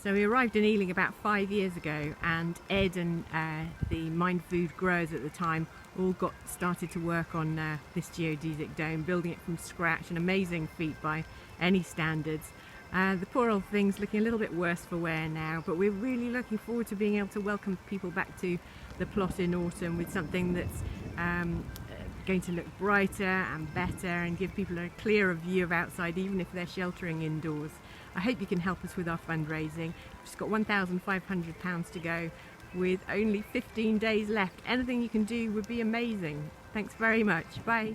So we arrived in Ealing about 5 years ago, and Ed and the MindFood growers at the time all got started to work on this geodesic dome, building it from scratch, an amazing feat by any standards. The poor old thing's looking a little bit worse for wear now, but we're really looking forward to being able to welcome people back to the plot in autumn with something that's going to look brighter and better and give people a clearer view of outside, even if they're sheltering indoors. I hope you can help us with our fundraising. We've just got £1,500 to go with only 15 days left. Anything you can do would be amazing. Thanks very much. Bye.